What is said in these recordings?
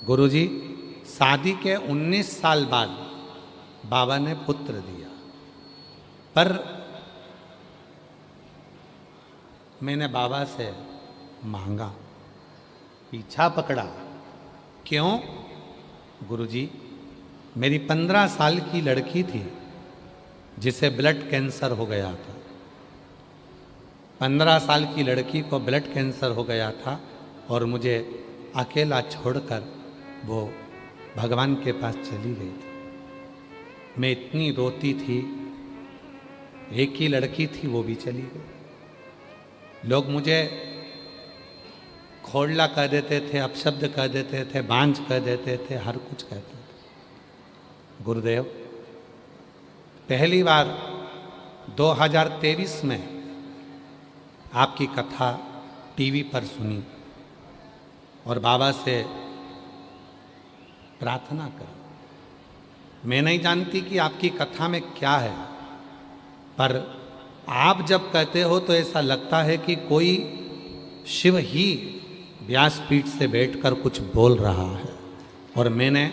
गुरुजी, शादी के 19 साल बाद बाबा ने पुत्र दिया, पर मैंने बाबा से मांगा, पीछा पकड़ा। क्यों? गुरुजी, मेरी 15 साल की लड़की थी जिसे ब्लड कैंसर हो गया था। 15 साल की लड़की को ब्लड कैंसर हो गया था और मुझे अकेला छोड़कर वो भगवान के पास चली गई थी। मैं इतनी रोती थी, एक ही लड़की थी, वो भी चली गई। लोग मुझे खोड़ला कह देते थे, अपशब्द कह देते थे, बांझ कह देते थे, हर कुछ कहते थे। गुरुदेव, पहली बार 2023 में आपकी कथा टीवी पर सुनी और बाबा से प्रार्थना करी। मैं नहीं जानती कि आपकी कथा में क्या है, पर आप जब कहते हो तो ऐसा लगता है कि कोई शिव ही व्यासपीठ से बैठकर कुछ बोल रहा है। और मैंने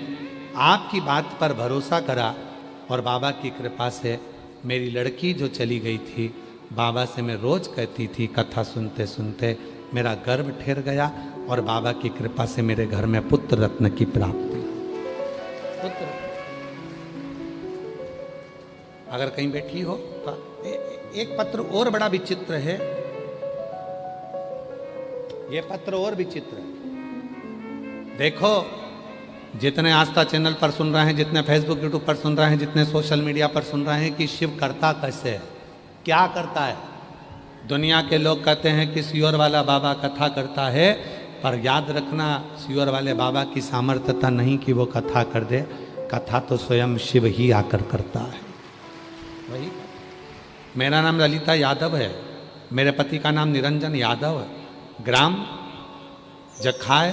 आपकी बात पर भरोसा करा और बाबा की कृपा से मेरी लड़की जो चली गई थी, बाबा से मैं रोज कहती थी, कथा सुनते सुनते मेरा गर्भ ठहर गया और बाबा की कृपा से मेरे घर में पुत्र रत्न की प्राप्ति। पुत्र अगर कहीं बैठी हो तो एक पत्र और बड़ा विचित्र है, ये पत्र और विचित्र है। देखो, जितने आस्था चैनल पर सुन रहे हैं, जितने फेसबुक यूट्यूब पर सुन रहे हैं, जितने सोशल मीडिया पर सुन रहे हैं कि शिव करता कैसे है, क्या करता है। दुनिया के लोग कहते हैं कि सियोर वाला बाबा कथा करता है, पर याद रखना, सियोर वाले बाबा की सामर्थ्यता नहीं कि वो कथा कर दे, कथा तो स्वयं शिव ही आकर करता है। वही, मेरा नाम ललिता यादव है, मेरे पति का नाम निरंजन यादव है, ग्राम जखाए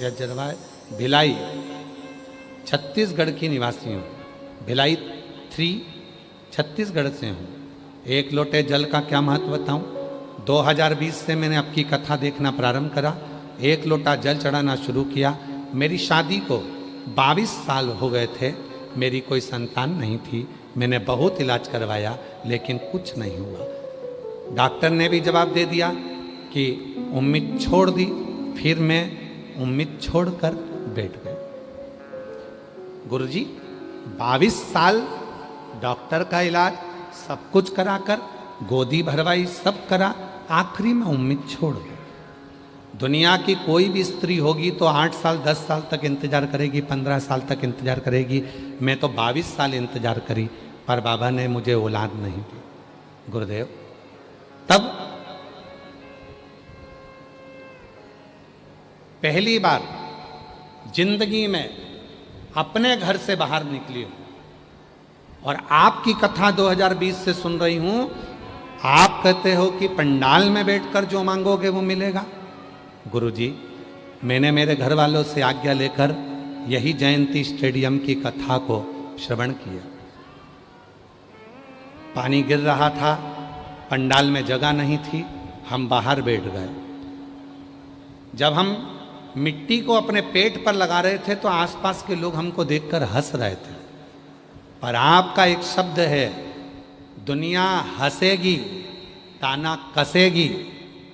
या जरवाए, भिलाई, छत्तीसगढ़ की निवासी हूँ। भिलाई 3 छत्तीसगढ़ से हूँ। एक लोटे जल का क्या महत्व बताऊँ? 2020 से मैंने आपकी कथा देखना प्रारंभ करा, एक लोटा जल चढ़ाना शुरू किया। मेरी शादी को 22 साल हो गए थे, मेरी कोई संतान नहीं थी। मैंने बहुत इलाज करवाया लेकिन कुछ नहीं हुआ। डॉक्टर ने भी जवाब दे दिया कि उम्मीद छोड़ दी। फिर मैं उम्मीद छोड़कर बैठ गए। गुरुजी, 22 साल डॉक्टर का इलाज सब कुछ कराकर, गोदी भरवाई, सब करा, आखिरी में उम्मीद छोड़ गए। दुनिया की कोई भी स्त्री होगी तो 8 साल 10 साल तक इंतजार करेगी, 15 साल तक इंतजार करेगी। मैं तो 22 साल इंतजार करी, पर बाबा ने मुझे औलाद नहीं दी। गुरुदेव, तब पहली बार जिंदगी में अपने घर से बाहर निकली हूं और आपकी कथा 2020 से सुन रही हूं। आप कहते हो कि पंडाल में बैठकर जो मांगोगे वो मिलेगा। गुरुजी, मैंने मेरे घर वालों से आज्ञा लेकर यही जयंती स्टेडियम की कथा को श्रवण किया। पानी गिर रहा था, पंडाल में जगह नहीं थी, हम बाहर बैठ गए। जब हम मिट्टी को अपने पेट पर लगा रहे थे तो आसपास के लोग हमको देखकर हंस रहे थे, पर आपका एक शब्द है, दुनिया हंसेगी, ताना कसेगी,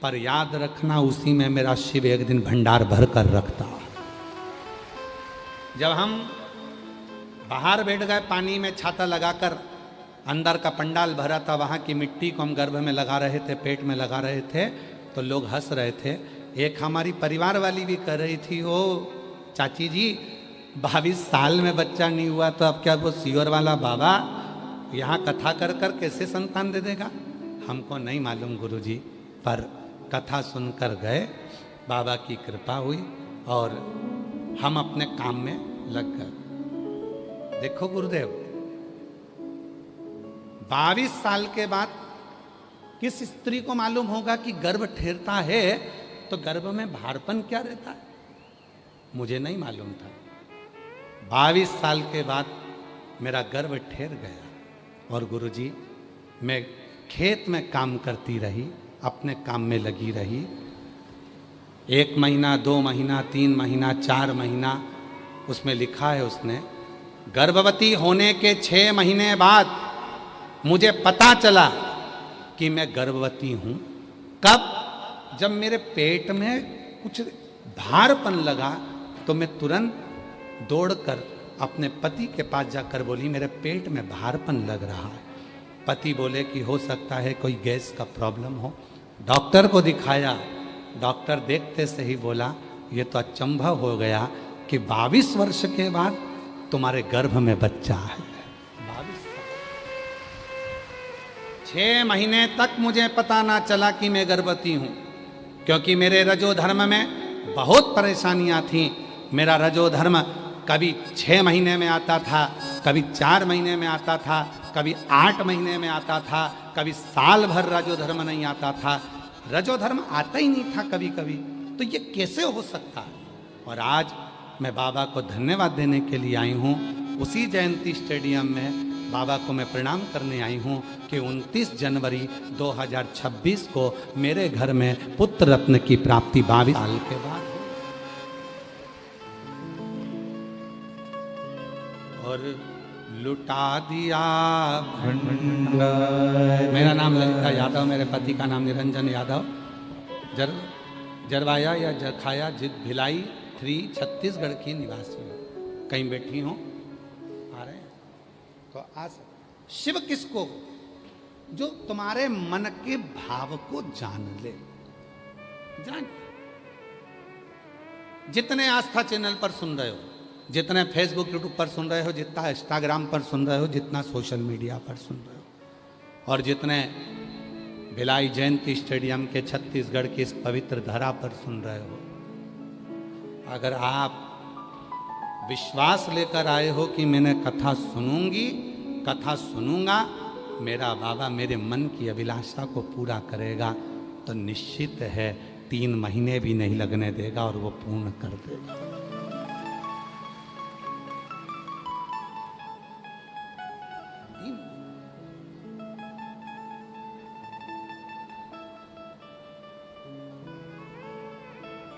पर याद रखना उसी में मेरा शिव एक दिन भंडार भर कर रखता। जब हम बाहर बैठ गए, पानी में छाता लगाकर, अंदर का पंडाल भरा था, वहाँ की मिट्टी को हम गर्भ में लगा रहे थे, पेट में लगा रहे थे, तो लोग हंस रहे थे। एक हमारी परिवार वाली भी कह रही थी, ओ चाची जी, 22 साल में बच्चा नहीं हुआ तो अब क्या वो सियोर वाला बाबा यहाँ कथा कर कर कैसे संतान दे देगा? हमको नहीं मालूम गुरुजी, पर कथा सुनकर गए, बाबा की कृपा हुई और हम अपने काम में लग गए। देखो गुरुदेव, 22 साल के बाद किस स्त्री को मालूम होगा कि गर्भ ठहरता है तो गर्भ में भारपन क्या रहता है? मुझे नहीं मालूम था। 22 साल के बाद मेरा गर्भ ठहर गया और गुरुजी, मैं खेत में काम करती रही, अपने काम में लगी रही। 1 महीना, 2 महीना, 3 महीना, 4 महीना, उसमें लिखा है उसने, गर्भवती होने के 6 महीने बाद मुझे पता चला कि मैं गर्भवती हूं। कब? जब मेरे पेट में कुछ भारपन लगा तो मैं तुरंत दौड़कर अपने पति के पास जाकर बोली, मेरे पेट में भारपन लग रहा है। पति बोले कि हो सकता है कोई गैस का प्रॉब्लम हो। डॉक्टर को दिखाया, डॉक्टर देखते से ही बोला, ये तो अचंभव हो गया कि 22 वर्ष के बाद तुम्हारे गर्भ में बच्चा है। 6 महीने तक मुझे पता ना चला कि मैं गर्भवती हूं, क्योंकि मेरे रजोधर्म में बहुत परेशानियां थीं। मेरा रजोधर्म कभी 6 महीने में आता था, कभी 4 महीने में आता था, कभी 8 महीने में आता था, कभी साल भर रजोधर्म नहीं आता था। रजोधर्म आता ही नहीं था कभी कभी। तो ये कैसे हो सकता है? और आज मैं बाबा को धन्यवाद देने के लिए आई हूँ। उसी जयंती स्टेडियम में बाबा को मैं प्रणाम करने आई हूँ कि 29 जनवरी 2026 को मेरे घर में पुत्र रत्न की प्राप्ति 22 साल के बाद। और लुटा दिया भंडार। मेरा नाम ललिता यादव, मेरे पति का नाम निरंजन यादव। जरवाया या जरखाया जिद भिलाई 3 छत्तीसगढ़ की निवासी हूँ। कहीं बैठी हूँ, आ रहे हैं तो आज शिव किसको? जो तुम्हारे मन के भाव को जान ले। जान, जितने आस्था चैनल पर सुन रहे हो, जितने फेसबुक यूट्यूब पर सुन रहे हो, जितना इंस्टाग्राम पर सुन रहे हो, जितना सोशल मीडिया पर सुन रहे हो, और जितने भिलाई जयंती स्टेडियम के छत्तीसगढ़ की इस पवित्र धरा पर सुन रहे हो, अगर आप विश्वास लेकर आए हो कि मैंने कथा सुनूंगी, कथा सुनूंगा, मेरा बाबा मेरे मन की अभिलाषा को पूरा करेगा, तो निश्चित है 3 महीने भी नहीं लगने देगा और वो पूर्ण कर देगा।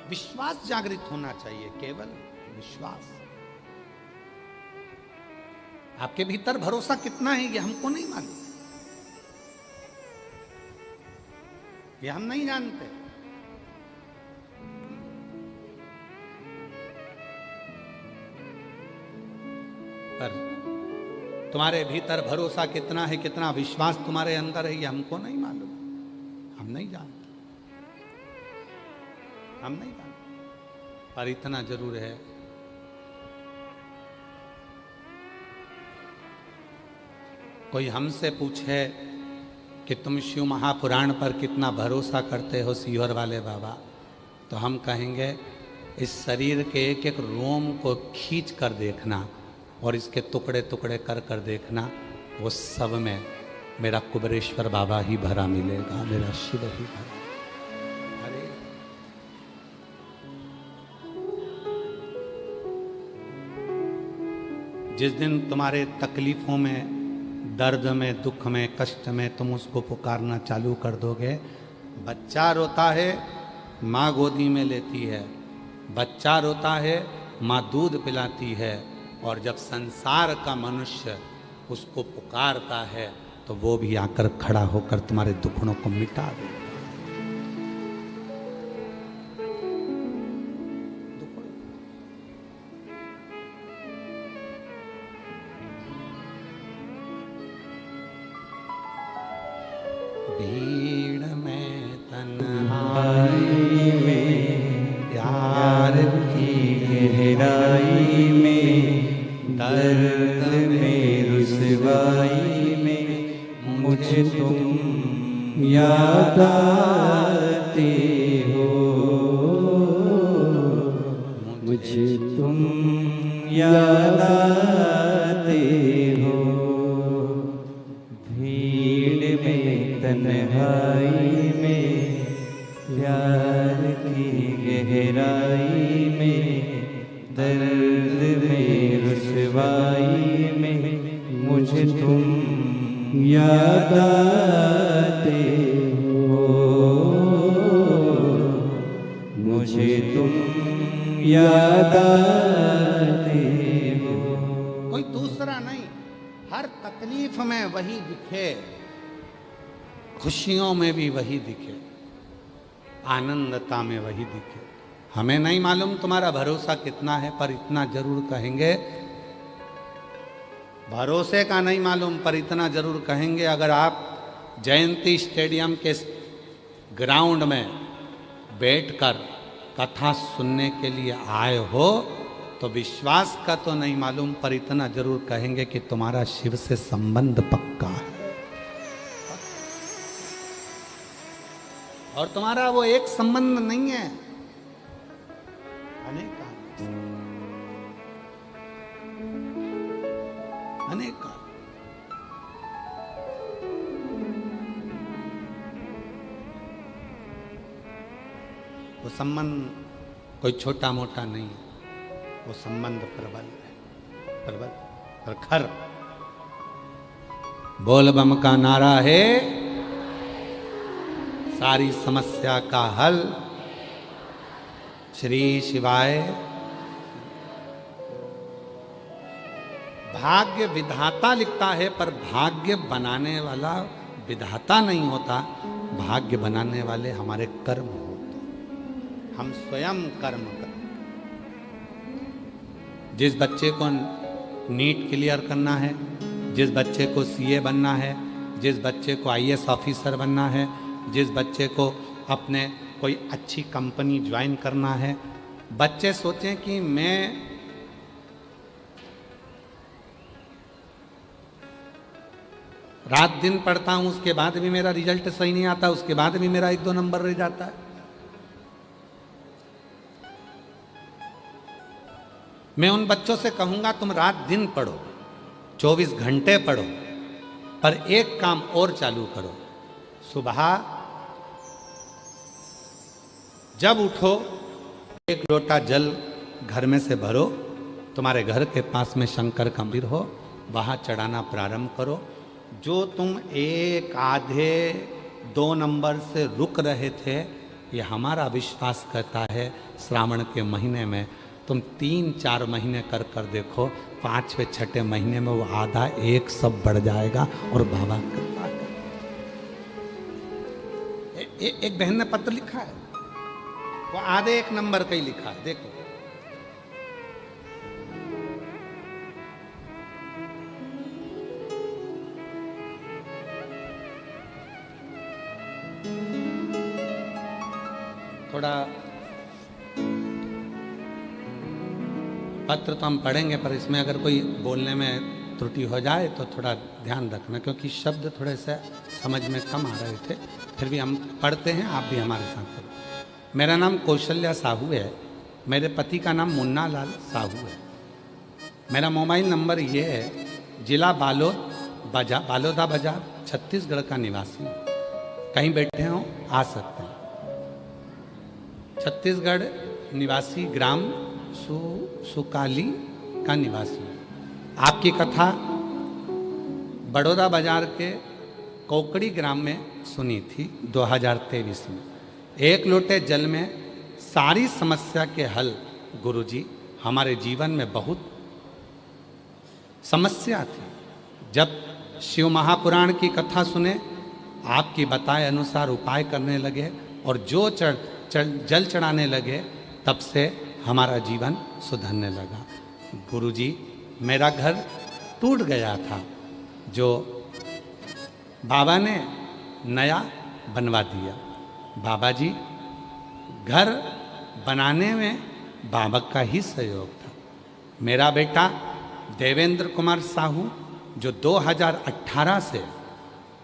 विश्वास जागृत होना चाहिए, केवल विश्वास। आपके भीतर भरोसा कितना है ये हमको नहीं मालूम, ये हम नहीं जानते। पर तुम्हारे भीतर भरोसा कितना है, कितना विश्वास तुम्हारे अंदर है, ये हमको नहीं मालूम, हम नहीं जानते, हम नहीं जानते। पर इतना जरूर है, कोई हमसे पूछे कि तुम शिव महापुराण पर कितना भरोसा करते हो सीहोर वाले बाबा, तो हम कहेंगे इस शरीर के एक एक रोम को खींच कर देखना और इसके टुकड़े टुकड़े कर कर देखना, वो सब में मेरा कुबरेश्वर बाबा ही भरा मिलेगा, मेरा शिव ही भरा। अरे जिस दिन तुम्हारे तकलीफों में, दर्द में, दुख में, कष्ट में तुम उसको पुकारना चालू कर दोगे, बच्चा रोता है माँ गोदी में लेती है, बच्चा रोता है माँ दूध पिलाती है, और जब संसार का मनुष्य उसको पुकारता है तो वो भी आकर खड़ा होकर तुम्हारे दुखड़ों को मिटा देगा। भीड़ में तन्हाई में, प्यार की गहराई में, दर्द में, रुसवाई में, मुझे तुम याद आते हो, मुझे तुम याद आते हो। भीड़ में तन्हाई में, प्यार की गहराई में, दर्द में, रुसवाई में, मुझे तुम याद आते हो, मुझे याद आते हो। कोई दूसरा नहीं, हर तकलीफ में वही दिखे, खुशियों में भी वही दिखे, आनंदता में वही दिखे। हमें नहीं मालूम तुम्हारा भरोसा कितना है, पर इतना जरूर कहेंगे, भरोसे का नहीं मालूम पर इतना जरूर कहेंगे, अगर आप जयंती स्टेडियम के ग्राउंड में बैठकर कथा सुनने के लिए आए हो तो विश्वास का तो नहीं मालूम, पर इतना जरूर कहेंगे कि तुम्हारा शिव से संबंध पक्का है। और तुम्हारा वो एक संबंध नहीं है, अनेक अनेक। वो संबंध कोई छोटा मोटा नहीं है, वो संबंध प्रबल है, प्रबल प्रखर। बोल बम का नारा है सारी समस्या का हल, श्री शिवाय। भाग्य विधाता लिखता है, पर भाग्य बनाने वाला विधाता नहीं होता, भाग्य बनाने वाले हमारे कर्म होते। हम स्वयं कर्म करें। जिस बच्चे को नीट क्लियर करना है, जिस बच्चे को सीए बनना है, जिस बच्चे को आईएएस ऑफिसर बनना है, जिस बच्चे को अपने कोई अच्छी कंपनी ज्वाइन करना है, बच्चे सोचें कि मैं रात दिन पढ़ता हूं, उसके बाद भी मेरा रिजल्ट सही नहीं आता, उसके बाद भी मेरा 1-2 नंबर रह जाता है। मैं उन बच्चों से कहूंगा तुम रात दिन पढ़ो, 24 घंटे पढ़ो, पर एक काम और चालू करो। सुबह जब उठो, एक लोटा जल घर में से भरो, तुम्हारे घर के पास में शंकर का मंदिर हो, वहां चढ़ाना प्रारंभ करो। जो तुम 1, आधे, 2 नंबर से रुक रहे थे, ये हमारा विश्वास कहता है श्रावण के महीने में तुम 3-4 महीने कर कर देखो, 5वें 6ठे महीने में वो आधा 1 सब बढ़ जाएगा और बाबा कृपा है। एक बहन ने पत्र लिखा है, वो आधे 1 नंबर का ही लिखा है, देखो। थोड़ा पत्र तो हम पढ़ेंगे, पर इसमें अगर कोई बोलने में त्रुटि हो जाए तो थोड़ा ध्यान रखना, क्योंकि शब्द थोड़े से समझ में कम आ रहे थे। फिर भी हम पढ़ते हैं, आप भी हमारे साथ पढ़ो। मेरा नाम कौशल्या साहू है, मेरे पति का नाम मुन्ना लाल साहू है। मेरा मोबाइल नंबर ये है, जिला बालोदा बाजार, छत्तीसगढ़ का निवासी हूँ। कहीं बैठे हों आ सकते हैं। छत्तीसगढ़ निवासी, ग्राम सुकाली का निवासी। आपकी कथा बड़ौदा बाजार के कोकड़ी ग्राम में सुनी थी 2023 में। 1 लोटे जल में सारी समस्या के हल। गुरुजी, हमारे जीवन में बहुत समस्या थी। जब शिव महापुराण की कथा सुने, आपकी बताए अनुसार उपाय करने लगे और जो जल चढ़ाने लगे, तब से हमारा जीवन सुधरने लगा। गुरुजी, मेरा घर टूट गया था, जो बाबा ने नया बनवा दिया। बाबा जी, घर बनाने में बाबा का ही सहयोग था। मेरा बेटा देवेंद्र कुमार साहू, जो 2018 से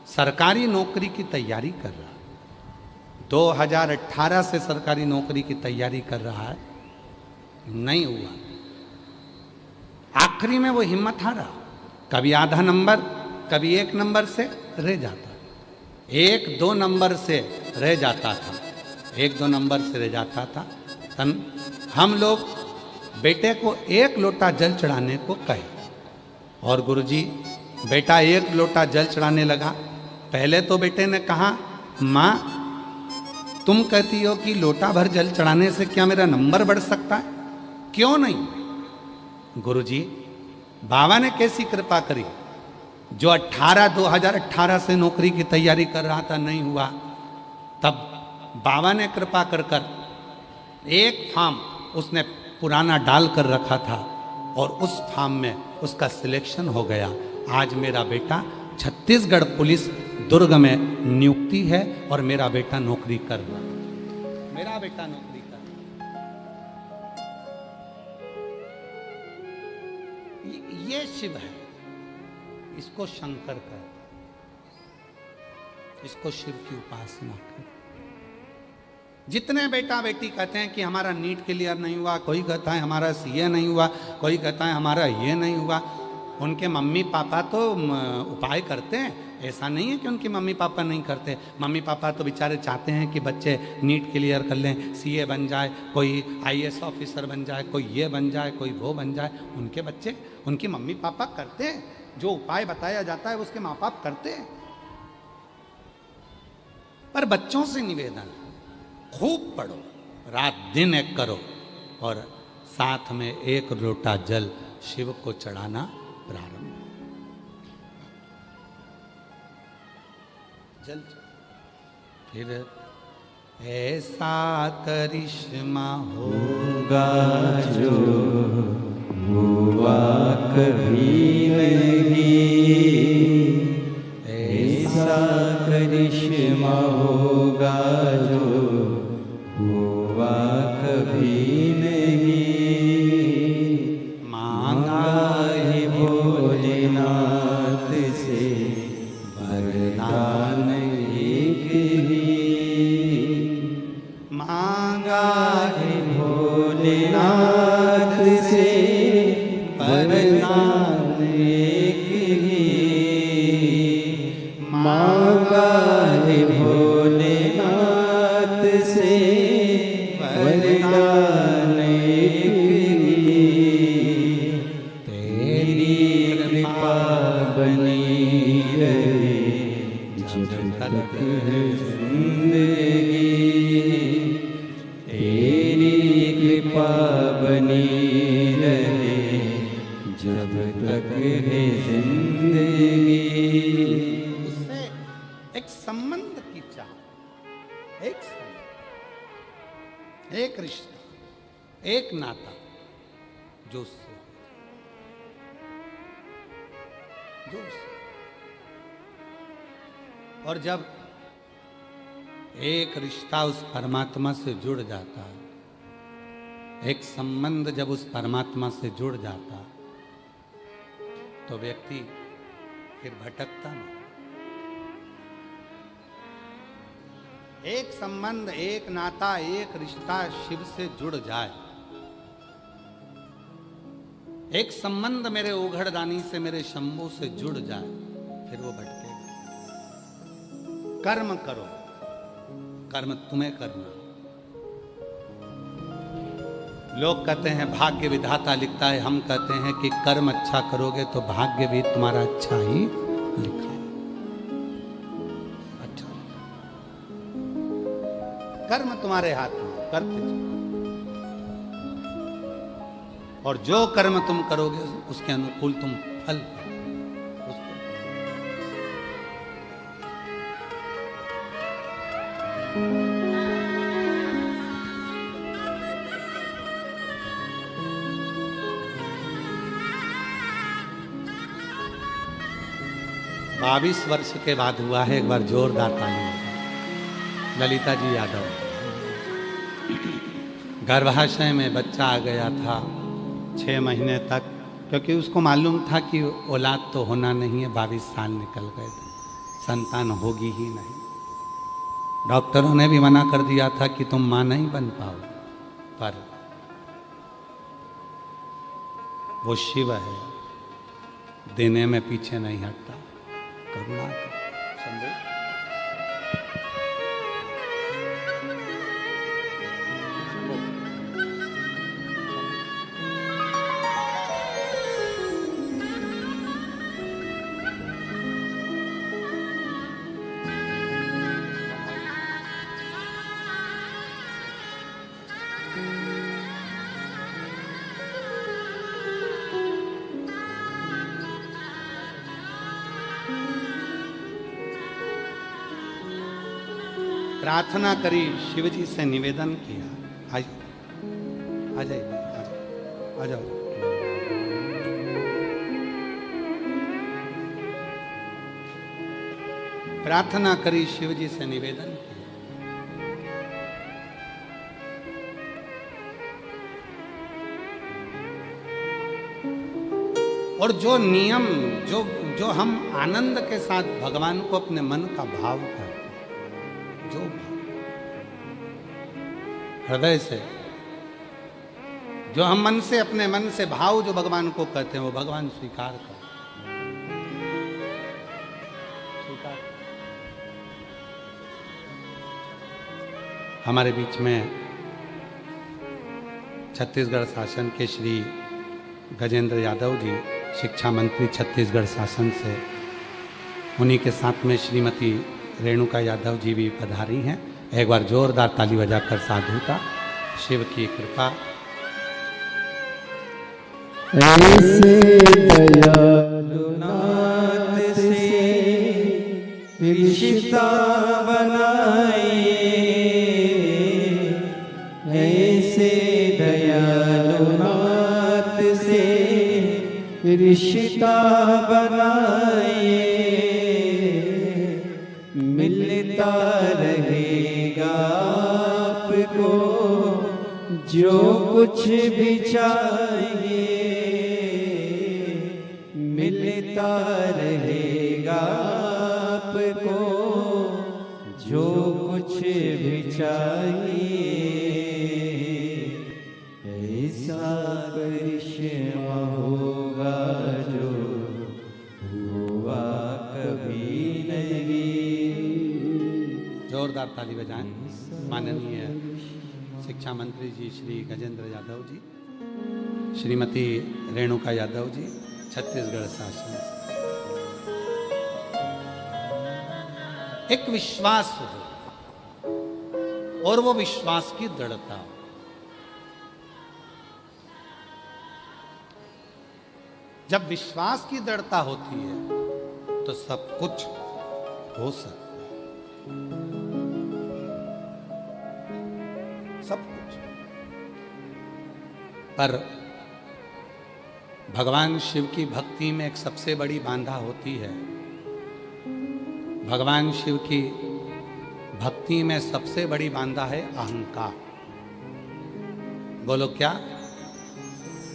सरकारी नौकरी की तैयारी कर रहा है, 2018 से सरकारी नौकरी की तैयारी कर रहा है, नहीं हुआ। आखिरी में वो हिम्मत हारा, कभी आधा नंबर, कभी 1 नंबर से रह जाता, 1-2 नंबर से रह जाता था, 1-2 नंबर से रह जाता था। हम लोग बेटे को 1 लोटा जल चढ़ाने को कहे, और गुरुजी, बेटा 1 लोटा जल चढ़ाने लगा। पहले तो बेटे ने कहा, माँ तुम कहती हो कि लोटा भर जल चढ़ाने से क्या मेरा नंबर बढ़ सकता है? क्यों नहीं? गुरुजी, बाबा ने कैसी कृपा करी? जो 2018 से नौकरी की तैयारी कर रहा था, नहीं हुआ, तब बाबा ने कृपा कर कर एक फार्म उसने पुराना डाल कर रखा था और उस फार्म में उसका सिलेक्शन हो गया। आज मेरा बेटा छत्तीसगढ़ पुलिस दुर्ग में नियुक्ति है और मेरा बेटा नौकरी कर रहा है। मेरा बेटा नौकरी कर रहा है। ये शिव है, इसको शंकर कहते, इसको शिव की उपासना कर। जितने बेटा बेटी कहते हैं कि हमारा नीट क्लियर नहीं हुआ, कोई कहता है हमारा सीए नहीं हुआ, कोई कहता है हमारा ये नहीं हुआ, उनके मम्मी पापा तो उपाय करते हैं। ऐसा नहीं है कि उनके मम्मी पापा नहीं करते। मम्मी पापा तो बेचारे चाहते हैं कि बच्चे नीट क्लियर कर लें, सीए बन जाए, कोई आईएएस ऑफिसर बन जाए, कोई ये बन जाए, कोई वो बन जाए। उनके बच्चे, उनके मम्मी पापा करते हैं, जो उपाय बताया जाता है उसके माँ बाप करते हैं। पर बच्चों से निवेदन, खूब पढ़ो, रात दिन एक करो और साथ में एक लोटा जल शिव को चढ़ाना प्रारंभ। जल फिर ऐसा करिश्मा होगा जो हुआ कभी नहीं, ऐसा करिश्मा होगा जो हुआ कभी नहीं। मांगा है भोलेनाथ से वरदान एक ही, मांगा है भोलेनाथ से वरदान एक ही, मांगा है भोलेनाथ से वरदान एक ही। तेरी कृपा बनी रहे जब तक है जिंदगी, तेरी कृपा बनी रहे जब तक है जिंदगी। उससे एक संबंध की चाह, एक संबंध, एक रिश्ता, एक नाता जो उससे और जब एक रिश्ता उस परमात्मा से जुड़ जाता है, एक संबंध जब उस परमात्मा से जुड़ जाता तो व्यक्ति फिर भटकता नहीं। एक संबंध, एक नाता, एक रिश्ता शिव से जुड़ जाए, एक संबंध मेरे ओघड़दानी से, मेरे शंभू से जुड़ जाए, फिर वो भटकेगा। कर्म करो, कर्म तुम्हें करना। लोग कहते हैं भाग्य विधाता लिखता है, हम कहते हैं कि कर्म अच्छा करोगे तो भाग्य भी तुम्हारा अच्छा ही लिखा है। अच्छा, कर्म तुम्हारे हाथ में, करते जाओ। और जो कर्म तुम करोगे उसके अनुकूल तुम फल पाओगे। बाईस वर्ष के बाद हुआ है, एक बार जोरदार ताली। ललिता जी यादव, गर्भाशय में बच्चा आ गया था 6 महीने तक, क्योंकि उसको मालूम था कि औलाद तो होना नहीं है। 22 साल निकल गए थे, संतान होगी ही नहीं। डॉक्टरों ने भी मना कर दिया था कि तुम मां नहीं बन पाओ, पर वो शिव है, देने में पीछे नहीं हटता। करुणा कर, समझो। प्रार्थना करी, शिव जी से निवेदन किया। आ जाइए, आ जाओ। प्रार्थना करी, शिव जी से निवेदन किया। और जो नियम, जो हम आनंद के साथ भगवान को अपने मन का भाव करते हैं, जो हृदय से, जो हम मन से, अपने मन से भाव जो भगवान को करते हैं, वो भगवान स्वीकार कर। हमारे बीच में छत्तीसगढ़ शासन के श्री गजेंद्र यादव जी, शिक्षा मंत्री छत्तीसगढ़ शासन से, उन्हीं के साथ में श्रीमती रेणुका यादव जी भी पधारी हैं। एक बार जोरदार ताली बजाकर साधुता। शिव की कृपा। ऐसे दयालु नाथ से रिश्ता बनाए, ऐसे दयालु नाथ से रिश्ता बनाए, मिलता रहेगा आपको जो कुछ भी चाहिए, मिलता रहेगा आपको जो कुछ भी चाहिए। ऐसा करिश्मा होगा जो हुआ कभी नहीं। जोरदार ताली बजाएं। माननीय शिक्षा मंत्री जी श्री गजेंद्र यादव जी, श्रीमती रेणुका यादव जी, छत्तीसगढ़ शासन से। एक विश्वास हो और वो विश्वास की दृढ़ता हो। जब विश्वास की दृढ़ता होती है तो सब कुछ हो सकता है, सब कुछ। पर भगवान शिव की भक्ति में एक सबसे बड़ी बाधा होती है। भगवान शिव की भक्ति में सबसे बड़ी बाधा है अहंकार। बोलो क्या?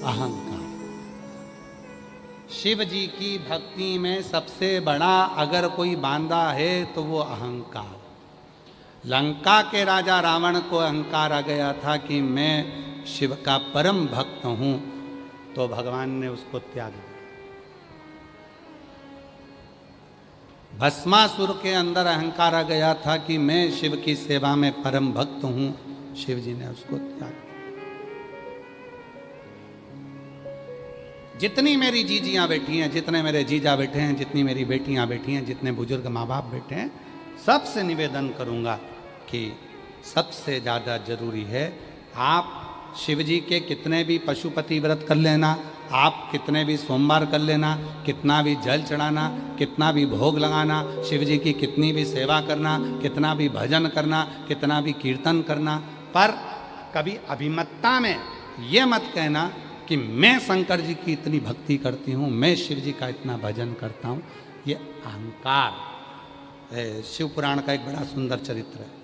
अहंकार। शिव जी की भक्ति में सबसे बड़ा अगर कोई बांधा है तो वो अहंकार। लंका के राजा रावण को अहंकार आ गया था कि मैं शिव का परम भक्त हूं, तो भगवान ने उसको त्याग दिया। भस्मासुर के अंदर अहंकार आ गया था कि मैं शिव की सेवा में परम भक्त हूं, शिव जी ने उसको त्याग दिया। जितनी मेरी जीजियां बैठी हैं, जितने मेरे जीजा बैठे हैं, जितनी मेरी बेटियां बैठी हैं, जितने बुजुर्ग माँ बाप बैठे हैं, सबसे निवेदन करूंगा कि सबसे ज़्यादा जरूरी है आप शिव जी के कितने भी पशुपति व्रत कर लेना, आप कितने भी सोमवार कर लेना, कितना भी जल चढ़ाना, कितना भी भोग लगाना, शिव जी की कितनी भी सेवा करना, कितना भी भजन करना, कितना भी कीर्तन करना, पर कभी अभिमतता में ये मत कहना कि मैं शंकर जी की इतनी भक्ति करती हूँ, मैं शिव जी का इतना भजन करता हूँ। ये अहंकार है। शिव पुराण का एक बड़ा सुंदर चरित्र है।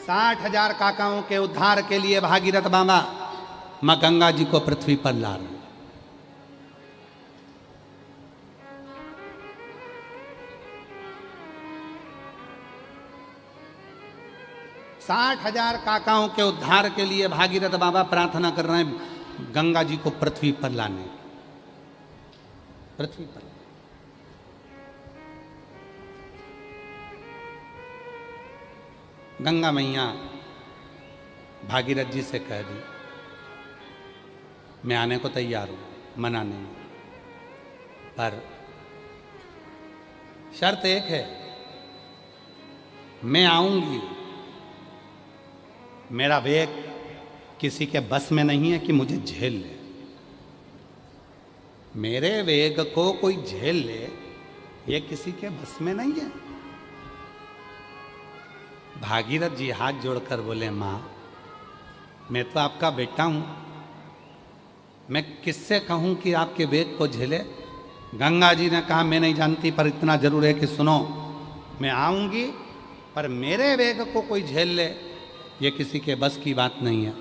60,000 काकाओं के उद्धार के लिए भागीरथ बाबा मां गंगा जी को पृथ्वी पर ला रहे। साठ 60,000 काकाओं के उद्धार के लिए भागीरथ बाबा प्रार्थना कर रहे हैं गंगा जी को पृथ्वी पर लाने। पृथ्वी पर गंगा मैया भागीरथ जी से कह दी, मैं आने को तैयार हूं, मना नहीं, पर शर्त एक है, मैं आऊंगी, मेरा वेग किसी के बस में नहीं है कि मुझे झेल ले। मेरे वेग को कोई झेल ले, ये किसी के बस में नहीं है। भागीरथ जी हाथ जोड़कर बोले, माँ मैं तो आपका बेटा हूं, मैं किससे कहूं कि आपके वेग को झेले। गंगा जी ने कहा, मैं नहीं जानती, पर इतना जरूर है कि सुनो, मैं आऊंगी पर मेरे वेग को कोई झेल ले ये किसी के बस की बात नहीं है,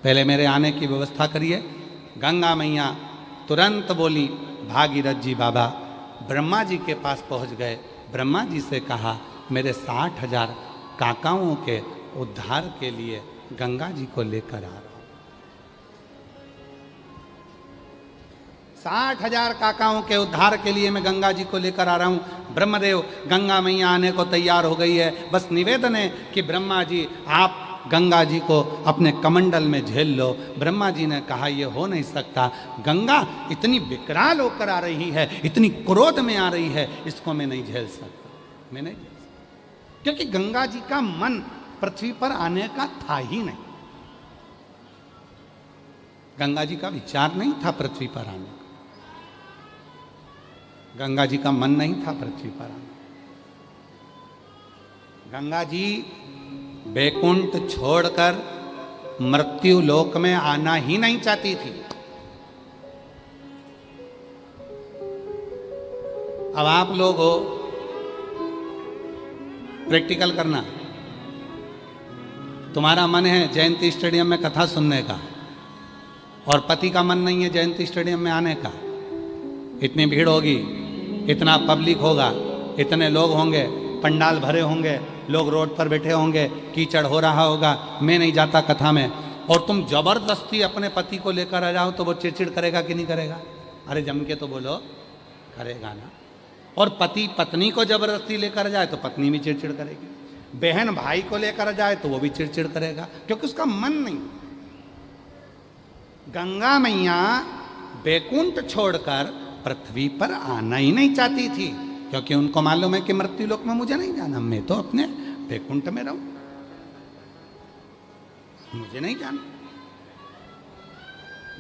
पहले मेरे आने की व्यवस्था करिए। गंगा मैया तुरंत बोली, भागीरथ जी बाबा ब्रह्मा जी के पास पहुंच गए। ब्रह्मा जी से कहा, मेरे 60,000 काकाओं के उद्धार के लिए गंगा जी को लेकर आ रहा हूं। 60,000 काकाओं के उद्धार के लिए मैं गंगा जी को लेकर आ रहा हूं। ब्रह्मदेव, गंगा मैया आने को तैयार हो गई है, बस निवेदन है कि ब्रह्मा जी आप गंगा जी को अपने कमंडल में झेल लो। ब्रह्मा जी ने कहा, यह हो नहीं सकता, गंगा इतनी विकराल होकर आ रही है, इतनी क्रोध में आ रही है, इसको मैं नहीं झेल सकता, मैं नहीं झेल सकता। क्योंकि गंगा जी का मन पृथ्वी पर आने का था ही नहीं, गंगा जी का विचार नहीं था पृथ्वी पर आने का, गंगा जी का मन नहीं था पृथ्वी पर आने। गंगा जी बैकुंठ छोड़कर मृत्यु लोक में आना ही नहीं चाहती थी। अब आप लोग हो, प्रैक्टिकल करना, तुम्हारा मन है जयंती स्टेडियम में कथा सुनने का और पति का मन नहीं है जयंती स्टेडियम में आने का। इतनी भीड़ होगी, इतना पब्लिक होगा, इतने लोग होंगे, पंडाल भरे होंगे, लोग रोड पर बैठे होंगे, कीचड़ हो रहा होगा, मैं नहीं जाता कथा में, और तुम जबरदस्ती अपने पति को लेकर आ जाओ तो वो चिड़चिड़ करेगा कि नहीं करेगा? अरे जम के तो बोलो, करेगा ना। और पति पत्नी को जबरदस्ती लेकर जाए तो पत्नी भी चिड़चिड़ करेगी, बहन भाई को लेकर जाए तो वो भी चिड़चिड़ करेगा, क्योंकि उसका मन नहीं। गंगा मैया बैकुंठ छोड़कर पृथ्वी पर आना ही नहीं चाहती थी, क्योंकि उनको मालूम है कि मृत्यु लोक में मुझे नहीं जाना, मैं तो अपने बैकुंठ में रहूं, मुझे नहीं जाना,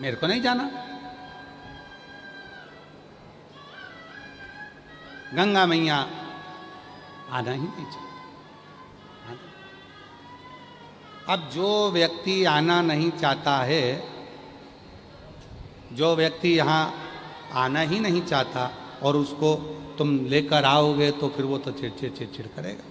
मेरे को नहीं जाना। गंगा मैया आना ही नहीं चाहती। अब जो व्यक्ति आना नहीं चाहता है, जो व्यक्ति यहाँ आना ही नहीं चाहता और उसको तुम लेकर आओगे तो फिर वो तो चिड़चिड़ करेगा।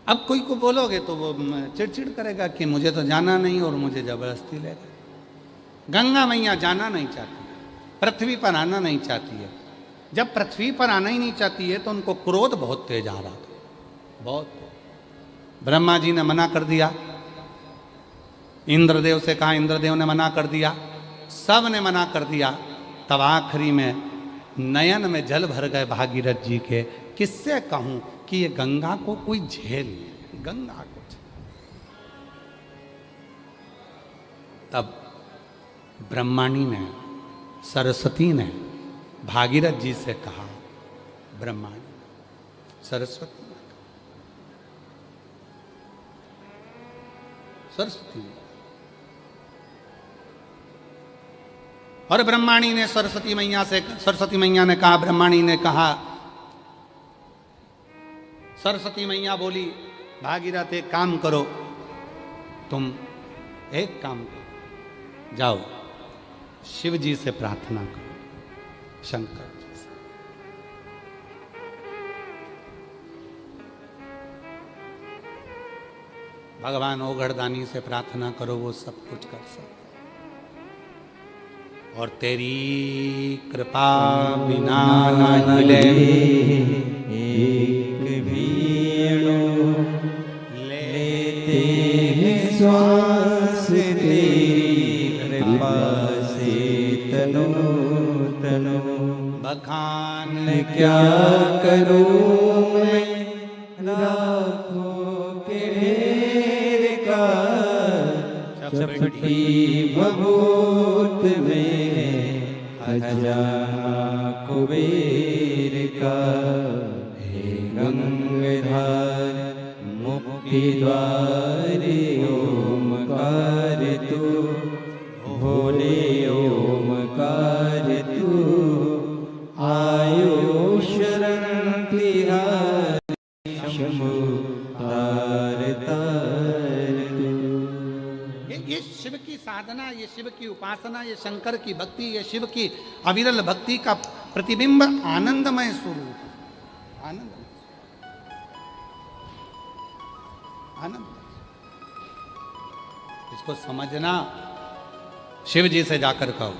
अब कोई को बोलोगे तो वो चिड़चिड़ करेगा कि मुझे तो जाना नहीं और मुझे जबरदस्ती ले गए। गंगा मैया जाना नहीं चाहती, पृथ्वी पर आना नहीं चाहती है। जब पृथ्वी पर आना ही नहीं चाहती है तो उनको क्रोध बहुत तेज आ रहा था, बहुत। ब्रह्मा जी ने मना कर दिया, इंद्रदेव से कहा, इंद्रदेव ने मना कर दिया, सब ने मना कर दिया। तब आखिरी में नयन में जल भर गए भागीरथ जी के, किससे कहूं कि ये गंगा को कोई झेल, गंगा को। तब ब्रह्माणी ने, सरस्वती ने भागीरथ जी से कहा, ब्रह्माणी, सरस्वती ने, सरस्वती ने, और ब्रह्माणी ने सरस्वती मैया से, सरस्वती मैया ने कहा, ब्रह्माणी ने कहा, सरस्वती मैया बोली, भागीरथ एक काम करो, तुम एक काम करो, जाओ शिव जी से प्रार्थना करो, शंकर जी से। भगवान ओघड़दानी से प्रार्थना करो, वो सब कुछ कर सकते, और तेरी कृपा बिना न हिले एक भी अणु लेते हैं श्वास, तेरी कृपा से तनु तनु। बखान क्या करूं मैं, राख छठी भभूत में खजाना कुबेर का। हे गंगाधर मुक्ति द्वार ओमकार तू, भोले ओमकार तू, आयो शरण तिहारी शंभु तार तार तू। ये शिव की साधना, ये शिव की उपासना, ये शंकर की भक्ति, ये शिव की अविरल भक्ति का प्रतिबिंब आनंदमय स्वरूप। आनंद आनंद इसको समझना। शिव जी से जाकर कहो,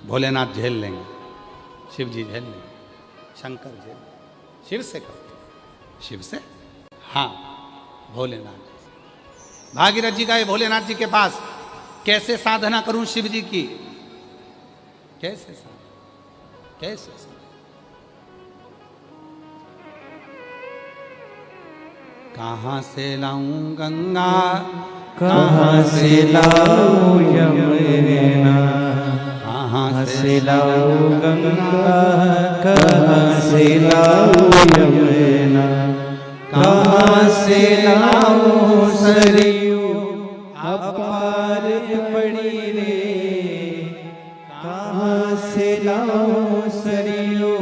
भोलेनाथ झेल लेंगे, शिव जी झेल लेंगे, शंकर झेल। शिव से कहो, शिव से, हाँ भोलेनाथ। भागीरथ जी गए भोलेनाथ जी के पास, कैसे साधना करूं शिव जी की, कैसे साधना, कैसे साधना? कहाँ से लाऊं गंगा, कहाँ से लाऊं यमुना, कहाँ से लाऊं गंगा, कहाँ से लाऊं यमुना, कहाँ से लाऊं सरयू अपार पड़ी रे, कहाँ से लाऊं सरयू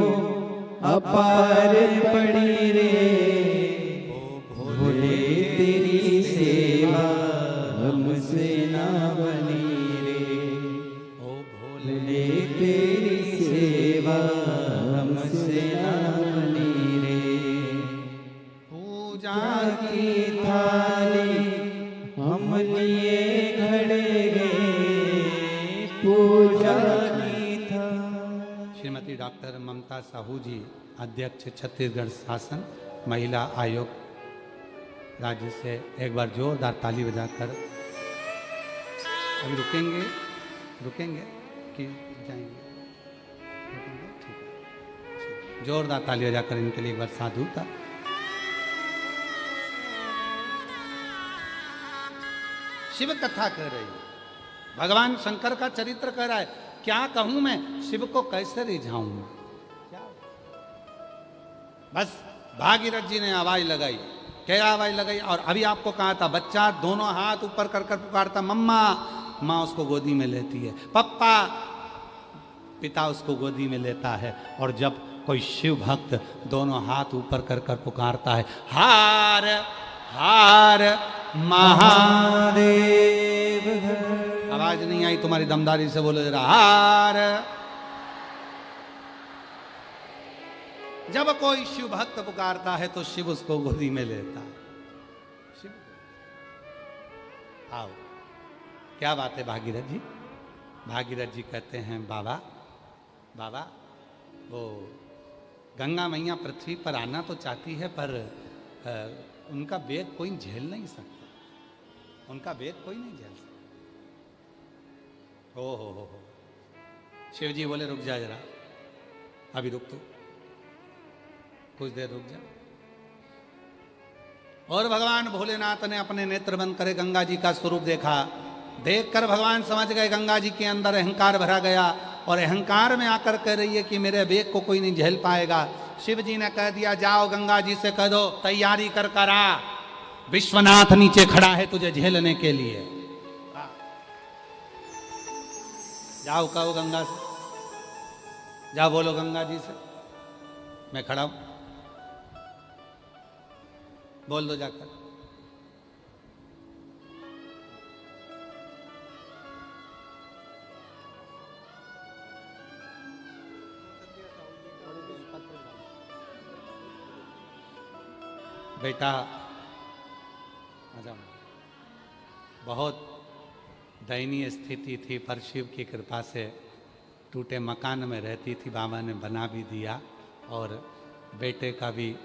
अपार पड़ी रे। भोले तेरी सेवा हमसे ना बनी रे, ओ भोले तेरी सेवा हमसे ना बनी रे। पूजा की थाली हम लिए खड़े गए, पूजा की थाली। श्रीमती डॉक्टर ममता साहू जी, अध्यक्ष छत्तीसगढ़ शासन महिला आयोग राज्य से, एक बार जोरदार ताली बजाकर। अभी रुकेंगे, रुकेंगे कि जाएंगे? रुकेंगे, ठीक है। जोरदार ताली बजाकर इनके लिए एक बार साधुता। शिव कथा कह रही है, भगवान शंकर का चरित्र कह रहा है। क्या कहूं मैं, शिव को कैसे रिझाऊं मैं? क्या? बस भागीरथ जी ने आवाज लगाई, क्या आवाज लगाई? और अभी आपको कहा था, बच्चा दोनों हाथ ऊपर कर कर पुकारता मम्मा, माँ उसको गोदी में लेती है, पप्पा, पिता उसको गोदी में लेता है। और जब कोई शिव भक्त दोनों हाथ ऊपर कर कर पुकारता है, हार हार महादेव। आवाज नहीं आई तुम्हारी दमदारी से बोलो जरा, हार। जब कोई शिव भक्त पुकारता है तो शिव उसको गोदी में लेता है। शिव, आओ, क्या बात है भागीरथ जी? भागीरथ जी कहते हैं, बाबा बाबा, वो गंगा मैया पृथ्वी पर आना तो चाहती है, पर उनका वेग कोई झेल नहीं सकता, उनका वेग कोई नहीं झेल सकता। हो। शिव जी बोले, रुक जा जरा, अभी रुक, तो कुछ देर रुक जा। और भगवान भोलेनाथ ने अपने नेत्र बंद करे गंगा जी का स्वरूप देखा। देखकर भगवान समझ गए गंगा जी के अंदर अहंकार भरा गया, और अहंकार में आकर कह रही है कि मेरे वेग को कोई नहीं झेल पाएगा। शिव जी ने कह दिया, जाओ गंगा जी से कह दो तैयारी कर कर आ, विश्वनाथ नीचे खड़ा है तुझे झेलने के लिए। जाओ कहो गंगा से, जाओ बोलो गंगा जी से मैं खड़ा हूं, बोल दो जाकर। बेटा बहुत दयनीय स्थिति थी, पर शिव की कृपा से टूटे मकान में रहती थी, बाबा ने बना भी दिया, और बेटे का भी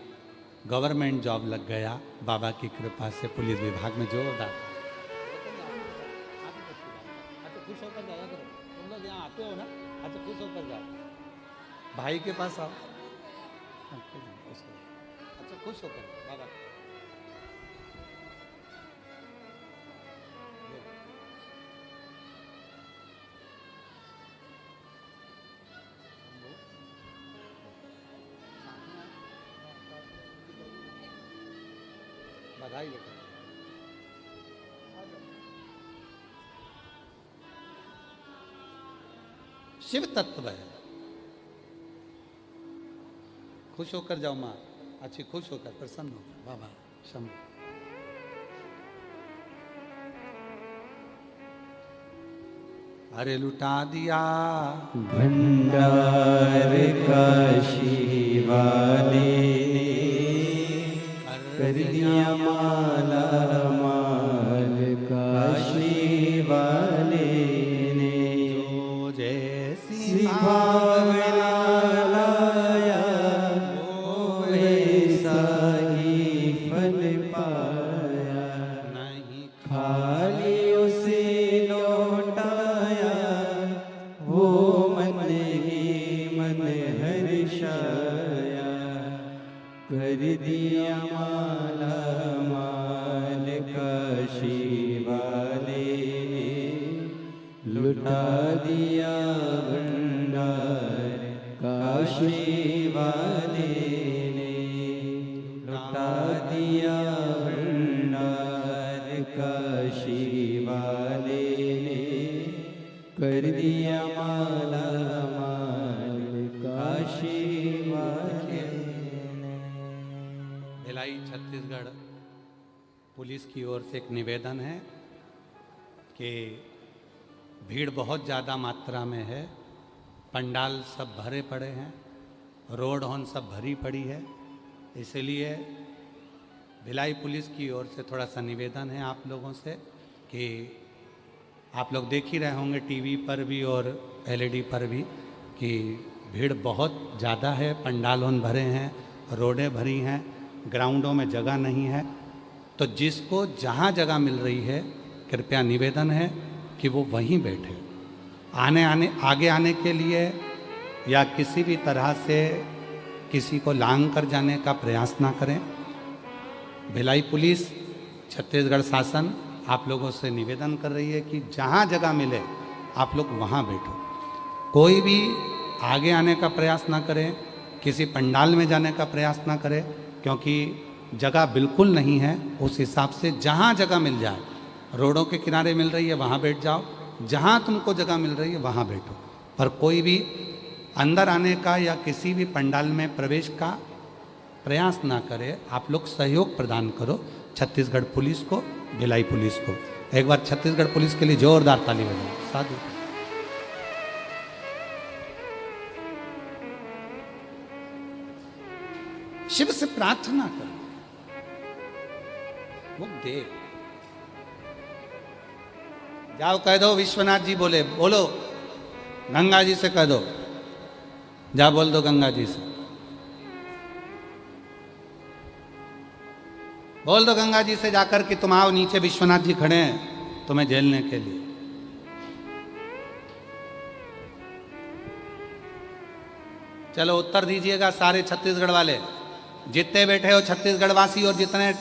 गवर्नमेंट जॉब लग गया बाबा की कृपा से, पुलिस विभाग में जोरदार। अच्छा खुश होकर जाया करो, तुम लोग यहाँ आते हो ना, अच्छा खुश होकर जाओ, भाई के पास आओ, अच्छा खुश होकर बाबा। बधाई लेकर शिव तत्व है। खुश होकर जाओ माँ, अच्छी खुश होकर प्रसन्न होकर बाबा शंभु। अरे लुटा दिया भंडार काशी वाले कर दिया माला माल काशी वाले ने। जो जैसी भावना लाया वो वैसा ही फल पाया। नहीं खाली उसे लौटाया वो मन ही मन हर्षाया। कर दिया माला माल काशी वाले ने। लुटा दिया भंडार काशी वाले ने। लुटा दिया भंडार काशी वाले ने। कर दिया माला माल काशी वाले ने। भिलाई छत्तीसगढ़ पुलिस की ओर से एक निवेदन है कि भीड़ बहुत ज़्यादा मात्रा में है, पंडाल सब भरे पड़े हैं, रोड हॉर्न सब भरी पड़ी है, इसलिए भिलाई पुलिस की ओर से थोड़ा सा निवेदन है आप लोगों से कि आप लोग देख ही रहे होंगे टीवी पर भी और एलईडी पर भी कि भीड़ बहुत ज़्यादा है, पंडाल हॉर्न भरे हैं, रोडें भरी हैं, ग्राउंडों में जगह नहीं है। तो जिसको जहाँ जगह मिल रही है कृपया निवेदन है कि वो वहीं बैठे। आगे आने के लिए या किसी भी तरह से किसी को लांग कर जाने का प्रयास ना करें। भिलाई पुलिस छत्तीसगढ़ शासन आप लोगों से निवेदन कर रही है कि जहाँ जगह मिले आप लोग वहाँ बैठो। कोई भी आगे आने का प्रयास ना करें, किसी पंडाल में जाने का प्रयास ना करें, क्योंकि जगह बिल्कुल नहीं है। उस हिसाब से जहाँ जगह मिल जाए, रोडों के किनारे मिल रही है वहाँ बैठ जाओ, जहाँ तुमको जगह मिल रही है वहाँ बैठो। पर कोई भी अंदर आने का या किसी भी पंडाल में प्रवेश का प्रयास ना करे। आप लोग सहयोग प्रदान करो छत्तीसगढ़ पुलिस को, भिलाई पुलिस को। एक बार छत्तीसगढ़ पुलिस के लिए जोरदार ताली बजाओ। साधु। शिव से प्रार्थना करो, वो दे। जाओ कह दो विश्वनाथ जी बोले, बोलो गंगा जी से कह दो, जा बोल दो गंगा जी से, बोल दो गंगा जी से जाकर कि तुम आओ, नीचे विश्वनाथ जी खड़े हैं तुम्हें झेलने के लिए। चलो उत्तर दीजिएगा सारे छत्तीसगढ़ वाले, जितने बैठे हो छत्तीसगढ़ वासी, और जितने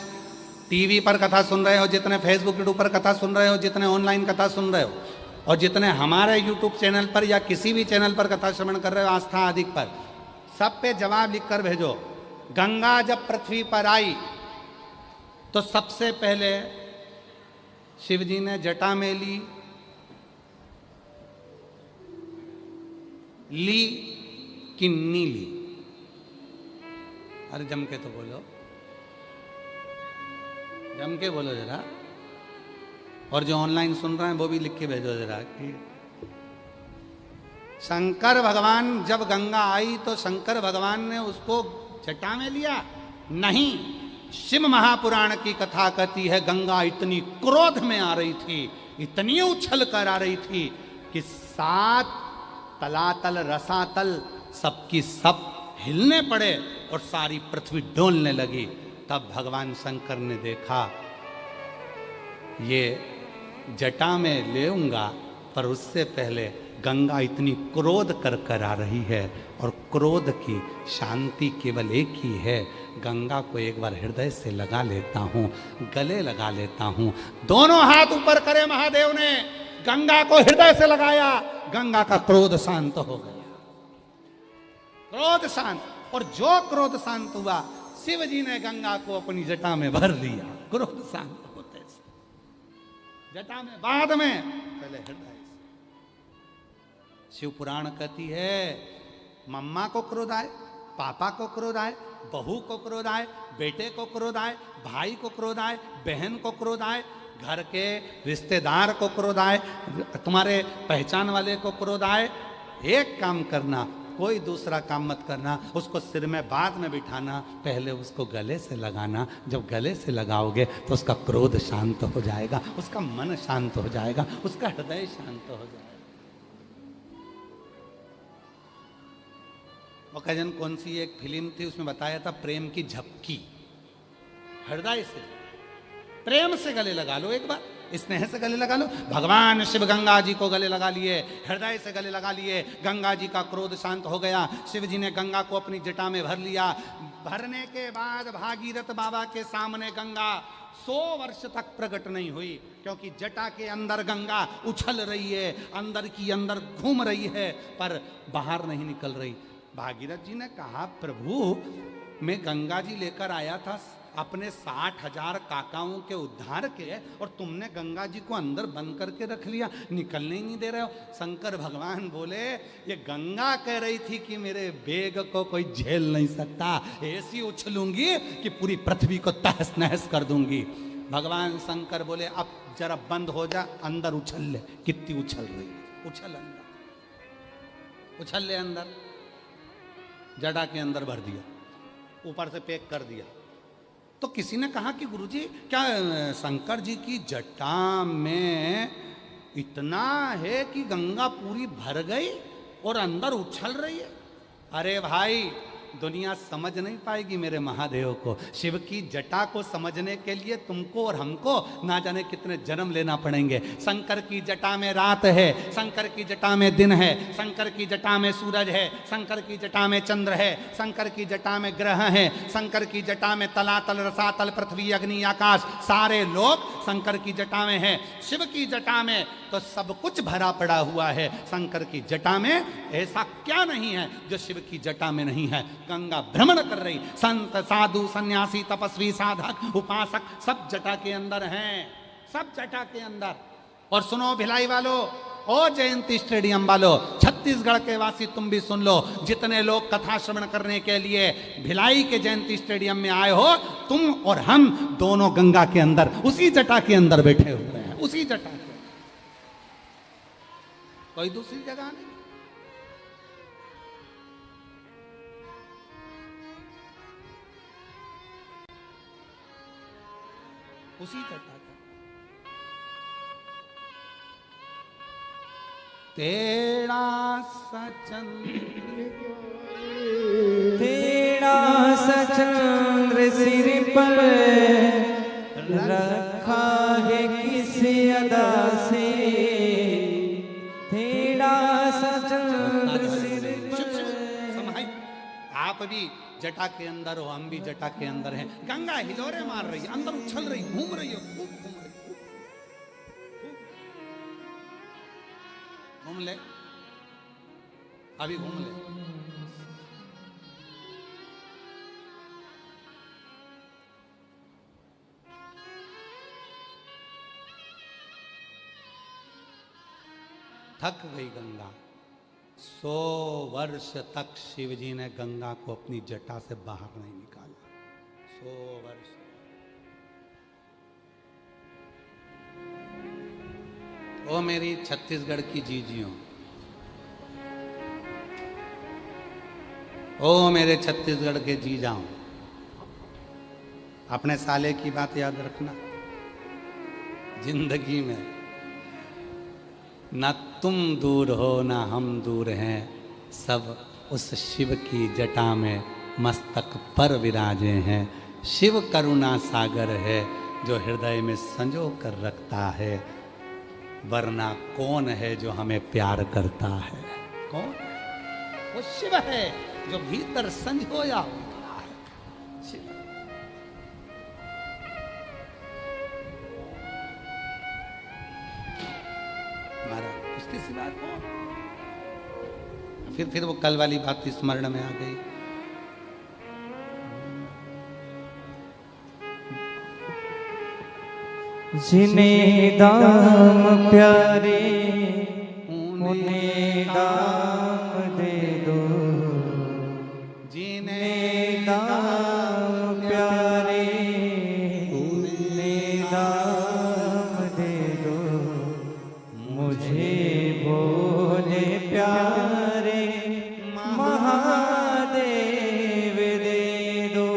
टीवी पर कथा सुन रहे हो, जितने फेसबुक यूट्यूब पर कथा सुन रहे हो, जितने ऑनलाइन कथा सुन रहे हो, और जितने हमारे यूट्यूब चैनल पर या किसी भी चैनल पर कथा श्रवण कर रहे हो आस्था आदि पर, सब पे जवाब लिखकर भेजो। गंगा जब पृथ्वी पर आई तो सबसे पहले शिव जी ने जटा में ली कि नी ली? अरे जम के तो बोलो, जम के बोलो जरा। और जो ऑनलाइन सुन रहे हैं वो भी लिख के भेजो जरा कि शंकर भगवान जब गंगा आई तो शंकर भगवान ने उसको जटा में लिया? नहीं। शिव महापुराण की कथा कहती है गंगा इतनी क्रोध में आ रही थी, इतनी उछल कर आ रही थी कि 7 तलातल रसातल सबकी सब हिलने पड़े और सारी पृथ्वी डोलने लगी। तब भगवान शंकर ने देखा ये जटा में लेऊंगा, पर उससे पहले गंगा इतनी क्रोध कर आ रही है, और क्रोध की शांति केवल एक ही है। गंगा को एक बार हृदय से लगा लेता हूँ, गले लगा लेता हूँ। दोनों हाथ ऊपर करे महादेव ने, गंगा को हृदय से लगाया, गंगा का क्रोध शांत हो गया। क्रोध शांत, और जो क्रोध शांत हुआ शिव जी ने गंगा को अपनी जटा में भर लिया। क्रोध शांत होते से। जटा में बाद में, पहले हृदय से। शिव पुराण कहती है मम्मा को क्रोध आए, पापा को क्रोध आए, बहू को क्रोध आए, बेटे को क्रोध आए, भाई को क्रोध आए, बहन को क्रोध आए, घर के रिश्तेदार को क्रोध आए, तुम्हारे पहचान वाले को क्रोध आए, एक काम करना, कोई दूसरा काम मत करना, उसको सिर में बाद में बिठाना, पहले उसको गले से लगाना। जब गले से लगाओगे तो उसका क्रोध शांत हो जाएगा, उसका मन शांत हो जाएगा, उसका हृदय शांत हो जाएगा। ओकेजन कौन सी एक फिल्म थी, उसमें बताया था प्रेम की झपकी। हृदय से प्रेम से गले लगा लो, एक बार स्नेह से गले लगा लो। भगवान शिव गंगा जी को गले लगा लिए, हृदय से गले लगा लिए, गंगा जी का क्रोध शांत हो गया। शिव जी ने गंगा को अपनी जटा में भर लिया। भरने के बाद भागीरथ बाबा के सामने गंगा 100 वर्ष तक प्रकट नहीं हुई, क्योंकि जटा के अंदर गंगा उछल रही है, अंदर की अंदर घूम रही है, पर बाहर नहीं निकल रही। भागीरथ जी ने कहा प्रभु, मैं गंगा जी लेकर आया था अपने 60,000 काकाओं के उद्धार के, और तुमने गंगा जी को अंदर बंद करके रख लिया, निकलने ही नहीं दे रहे हो। शंकर भगवान बोले ये गंगा कह रही थी कि मेरे वेग को कोई झेल नहीं सकता, ऐसी उछलूंगी कि पूरी पृथ्वी को तहस नहस कर दूंगी। भगवान शंकर बोले अब जरा बंद हो जा, अंदर उछल ले। कितनी उछल रही है, उछल अंदर, उछल ले अंदर। जटा के अंदर भर दिया, ऊपर से पैक कर दिया। तो किसी ने कहा कि गुरुजी क्या शंकर जी की जटा में इतना है कि गंगा पूरी भर गई और अंदर उछल रही है? अरे भाई, दुनिया समझ नहीं पाएगी मेरे महादेव को। शिव की जटा को समझने के लिए तुमको और हमको ना जाने कितने जन्म लेना पड़ेंगे। शंकर की जटा में रात है, शंकर की जटा में दिन है, शंकर की जटा में सूरज है, शंकर की जटा में चंद्र है, शंकर की जटा में ग्रह है, शंकर की जटा में तलातल रसातल पृथ्वी अग्नि आकाश सारे लोग शंकर की जटा में है। शिव की जटा में तो सब कुछ भरा पड़ा हुआ है। शंकर की जटा में ऐसा क्या नहीं है जो शिव की जटा में नहीं है। गंगा भ्रमण कर रही, संत साधु सन्यासी तपस्वी साधक उपासक सब जटा के अंदर हैं, सब जटा के अंदर। और सुनो भिलाई वालों, ओ जयंती स्टेडियम वालों, छत्तीसगढ़ के वासी तुम भी सुन लो, जितने लोग कथा श्रवण करने के लिए भिलाई के जयंती स्टेडियम में आए हो, तुम और हम दोनों गंगा के अंदर उसी जटा के अंदर बैठे हुए हैं, उसी जटा के, कोई दूसरी जगह नहीं। उसी जटा का। तेरा सचंद्र सिर पर रखा है किस अदा से, तेरा सचंद्र सिर पर। आप भी जटा के अंदर हो, हम भी जटा के अंदर हैं। गंगा हिलोरे मार रही है, अंदर उछल रही, घूम रही है, खूब घूम रही, घूम ले, अभी घूम ले। थक गई गंगा। 100 वर्ष तक शिवजी ने गंगा को अपनी जटा से बाहर नहीं निकाला। 100 वर्ष। ओ मेरी छत्तीसगढ़ की जीजियों, ओ मेरे छत्तीसगढ़ के जीजाओं, अपने साले की बात याद रखना। जिंदगी में ना तुम दूर हो ना हम दूर हैं, सब उस शिव की जटा में मस्तक पर विराजे हैं। शिव करुणा सागर है जो हृदय में संजो कर रखता है, वरना कौन है जो हमें प्यार करता है? कौन? वो शिव है जो भीतर संजोया हुआ है। शिव। उसके सिवा कौन? फिर वो कल वाली बात स्मरण में आ गई। जिन्हें दाम प्यारे उन्हें दाम दे दो, जिन्हें दाम प्यारे उन्हें दाम दे दो, मुझे भोले प्यारे महादेव दे दो,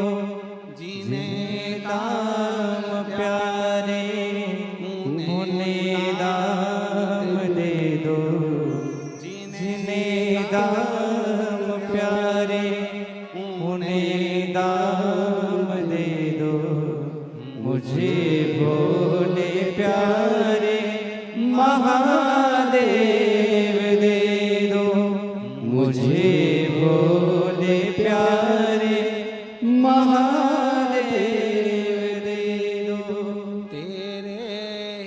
जिन्हें दाम प्यारे उन्हें दाम दे दो, जिन्हें दाम प्यारे उन्हें दाम दे दो, मुझे भोले प्यारे महादेव दे दो, मुझे भोले प्यारे महादेव दे दो। तेरे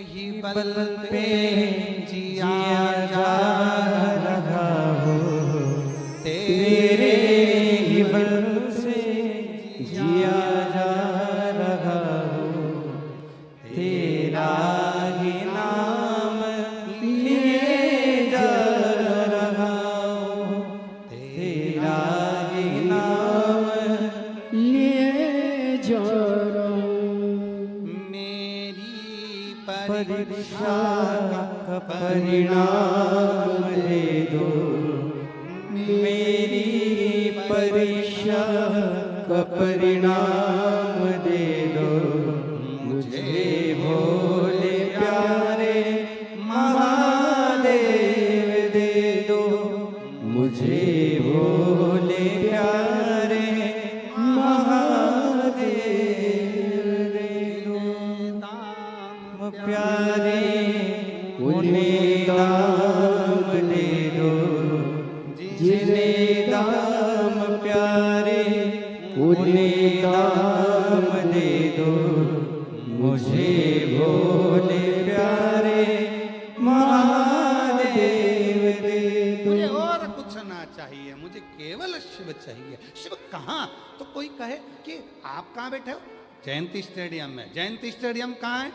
ही बल पे जिया जा रहा हो, तेरे ही बल से जिया जा रहा हो, तेरा ही नाम लिए जा रहा हो, तेरा ही नाम लिए जा रहा हूँ। मेरी परीक्षा का परिणाम दे दो, मेरी परीक्षा का परिणाम दे दो, मुझे भोले प्यारे महादेव दे दो, मुझे भोले प्यारे महादेव दे दो। दाम प्यारे उन्हें दाम दे दो, जिन्हें दाम प्यारे उन्हें दाम दे दो, मुझे भोले प्यारे महादेव दे दो। मुझे और कुछ ना चाहिए, मुझे केवल शिव चाहिए। शिव कहाँ? तो कोई कहे कि आप कहाँ बैठे हो? जयंती स्टेडियम में। जयंती स्टेडियम कहाँ है?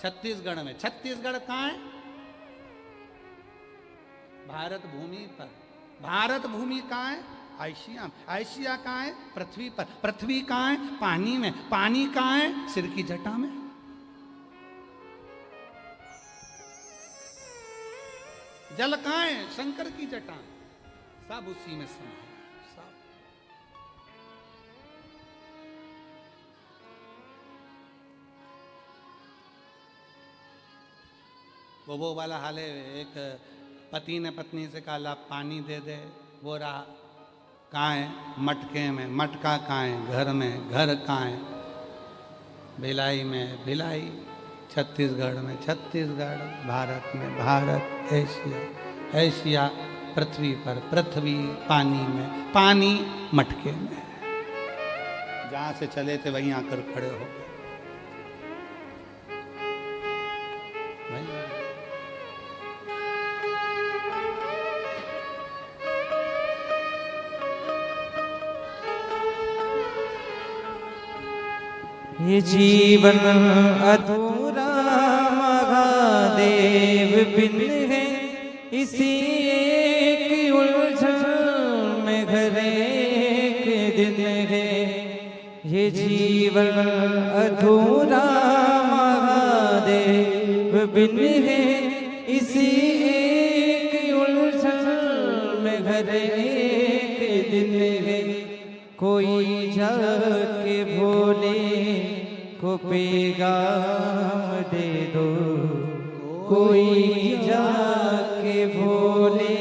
छत्तीसगढ़ में। छत्तीसगढ़ कहाँ है? भारत भूमि पर। भारत भूमि कहाँ है? एशिया। एशिया कहाँ है? पृथ्वी पर। पृथ्वी कहाँ है? पानी में। पानी कहाँ है? सिर की जटा में। जल कहाँ है? शंकर की जटा। सब उसी में समाया सब। वो वाला हाल है। एक पति ने पत्नी से कहा ला पानी दे दे। वो रहा कहाँ है? मटके में। मटका कहाँ है? घर में। घर कहाँ है? भिलाई में। भिलाई छत्तीसगढ़ में। छत्तीसगढ़ भारत में। भारत एशिया। एशिया पृथ्वी पर। पृथ्वी पानी में। पानी मटके में। जहाँ से चले थे वहीं आकर खड़े हो गए। ये जीवन अधूरा महादेव बिन है, इसी एक उलझन में घर एक दिन है। ये जीवन अधूरा महादेव बिन है, इसी एक उलझन में घर एक दिन है। कोई जाके भोले को पैगाम दे दो, कोई जाके भोले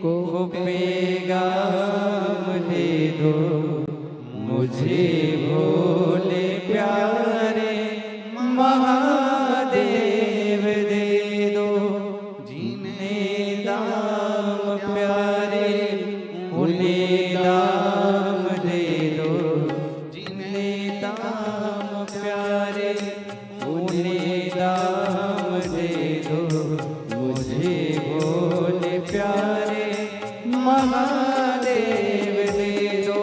को पैगाम दे दो, मुझे भोले प्यारे महादेव दे दो, जिन्हें दाम प्यारे उन्हें दाम दे दो, जिन्हें दाम प्यारे उन्हें दाम दे दो, मुझे भोले प्यारे महादेव दे दो,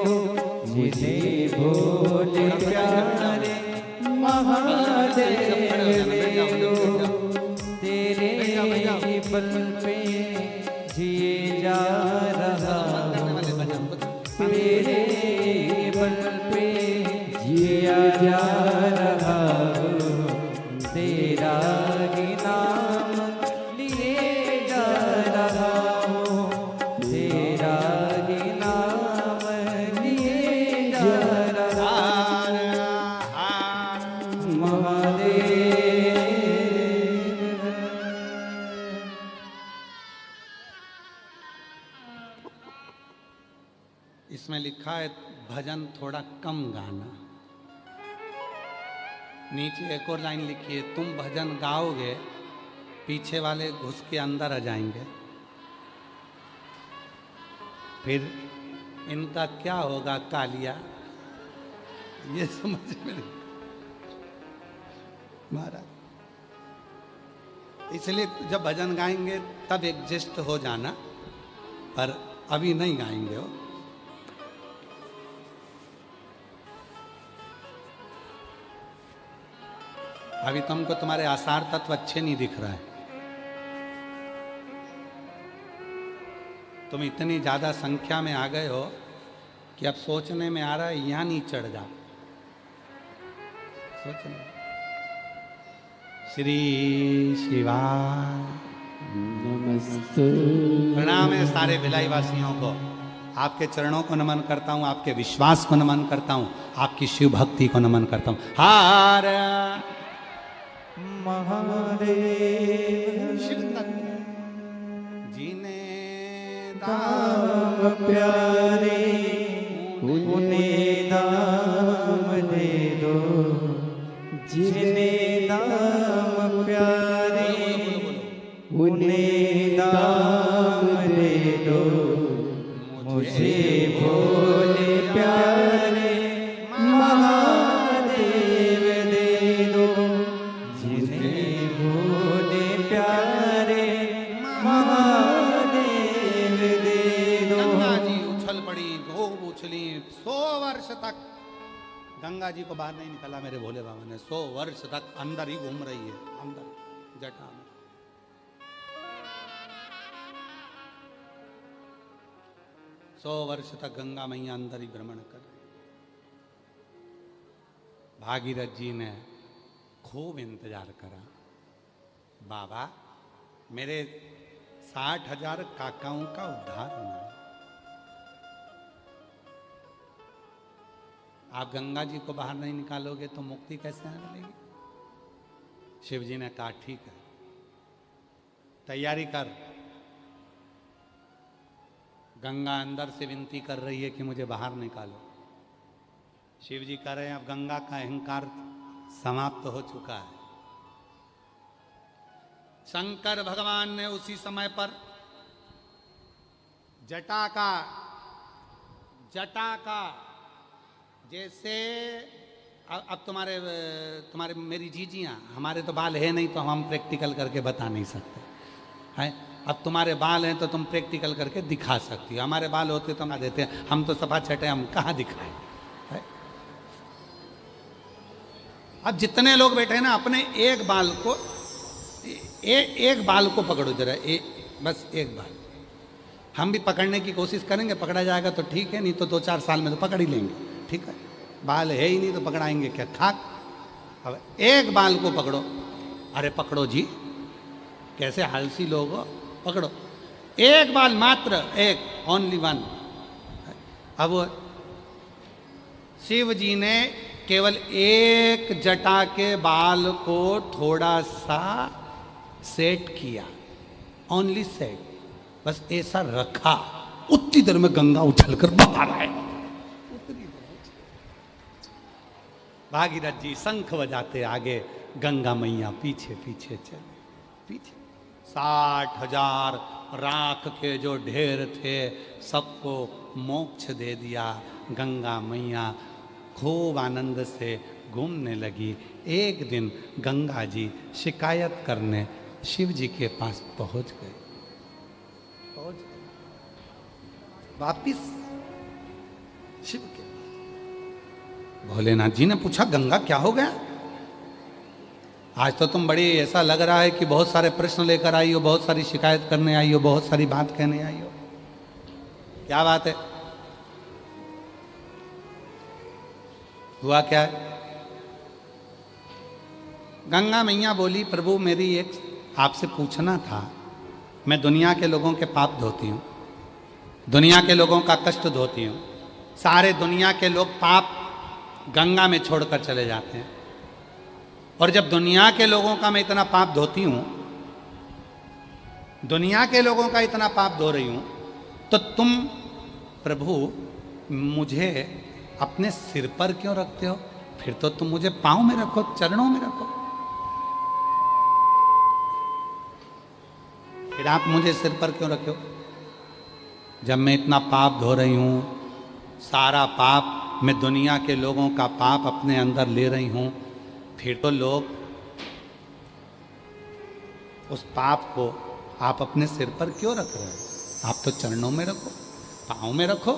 मुझे भोले प्यारे महादेव पे जिए जा रहा हूँ, तेरे बल पे जिया जा रहा हूँ, तेरा ही नाम लिए जा रहा हूँ, तेरा ही नाम लिए जा रहा हूँ। महादेव इसमें लिखा है भजन थोड़ा कम गाना। नीचे एक और लाइन लिखी है, तुम भजन गाओगे पीछे वाले घुस के अंदर आ जाएंगे, फिर इनका क्या होगा कालिया, ये समझ में नहीं महाराज। इसलिए जब भजन गाएंगे तब एडजस्ट हो जाना, पर अभी नहीं गाएंगे हो। अभी तुमको तुम्हारे आसार तत्व अच्छे नहीं दिख रहा है, तुम इतनी ज्यादा संख्या में आ गए हो कि अब सोचने में आ रहा है यहां नहीं चढ़ जा। सोचने श्री शिवाय नमस्ते। प्रणाम है सारे भिलाई वासियों को, आपके चरणों को नमन करता हूं, आपके विश्वास को नमन करता हूं, आपकी शिव भक्ति को नमन करता हूं। हार महादेव शिव जीने दाम प्यारे, उन्हें दाम दे दो, जिन्हें दाम प्यारे, उन्हें दाम दे दो, मुझे भोले प्यारे महादेव दे दो, जिन्हें भोले प्यारे महादेव दे दो। गंगा जी उछल पड़ी, खूब उछली 100 वर्ष तक। गंगा जी को बाहर नहीं निकाला मेरे भोले बाबा ने, 100 वर्ष तक अंदर ही घूम रही है, अंदर जटा में। सौ वर्ष तक गंगा मैया अंदर ही भ्रमण कर रही। भागीरथ जी ने खूब इंतजार करा, बाबा मेरे 60,000 काकाओं का उद्धार होना है, आप गंगा जी को बाहर नहीं निकालोगे तो मुक्ति कैसे आने मिलेगी। शिव जी ने कहा ठीक है, तैयारी कर। गंगा अंदर से विनती कर रही है कि मुझे बाहर निकालो। शिव जी कह रहे हैं अब गंगा का अहंकार समाप्त हो चुका है। शंकर भगवान ने उसी समय पर जटा का जैसे अब तुम्हारे मेरी जीजियां, हमारे तो बाल है नहीं तो हम प्रैक्टिकल करके बता नहीं सकते हैं। अब तुम्हारे बाल हैं तो तुम प्रैक्टिकल करके दिखा सकती हो, हमारे बाल होते तो हम देते हैं, हम तो सफा छटे, हम कहाँ दिखाएं है? अब जितने लोग बैठे हैं ना, अपने एक बाल को एक बाल को पकड़ो जरा, बस एक बाल। हम भी पकड़ने की कोशिश करेंगे, पकड़ा जाएगा तो ठीक है, नहीं तो 2-4 साल में तो पकड़ ही लेंगे, ठीक है। बाल है ही नहीं तो पकड़ाएंगे क्या, खाक। अब एक बाल को पकड़ो, अरे पकड़ो जी, कैसे आलसी लोग हो, पकड़ो एक बाल मात्र, एक, ओनली वन। अब शिव जी ने केवल एक जटा के बाल को थोड़ा सा सेट किया, ओनली सेट, बस ऐसा रखा, उतनी देर में गंगा उछलकर बाहर आए। भागीरथ जी शंख बजाते आगे, गंगा मैया पीछे पीछे चले, पीछे। 60,000 राख के जो ढेर थे सबको मोक्ष दे दिया। गंगा मैया खूब आनंद से घूमने लगी। एक दिन गंगा जी शिकायत करने शिव जी के पास पहुंच गए। वापिस शिव के पास। भोलेनाथ जी ने पूछा गंगा क्या हो गया? आज तो तुम बड़ी ऐसा लग रहा है कि बहुत सारे प्रश्न लेकर आई हो, बहुत सारी शिकायत करने आई हो, बहुत सारी बात कहने आई हो। क्या बात है? हुआ क्या है? गंगा मैया बोली, प्रभु मेरी एक आपसे पूछना था। मैं दुनिया के लोगों के पाप धोती हूँ, दुनिया के लोगों का कष्ट धोती हूँ। सारे दुनिया के लोग पाप गंगा में छोड़कर चले जाते हैं, और जब दुनिया के लोगों का मैं इतना पाप धोती हूँ, दुनिया के लोगों का इतना पाप धो रही हूँ, तो तुम प्रभु मुझे अपने सिर पर क्यों रखते हो? फिर तो तुम मुझे पाँव में रखो, चरणों में रखो। फिर आप मुझे सिर पर क्यों रखे हो? जब मैं इतना पाप धो रही हूँ, सारा पाप, मैं दुनिया के लोगों का पाप अपने अंदर ले रही हूँ, फिर तो लोग उस पाप को आप अपने सिर पर क्यों रख रहे हो? आप तो चरणों में रखो, पाँव में रखो।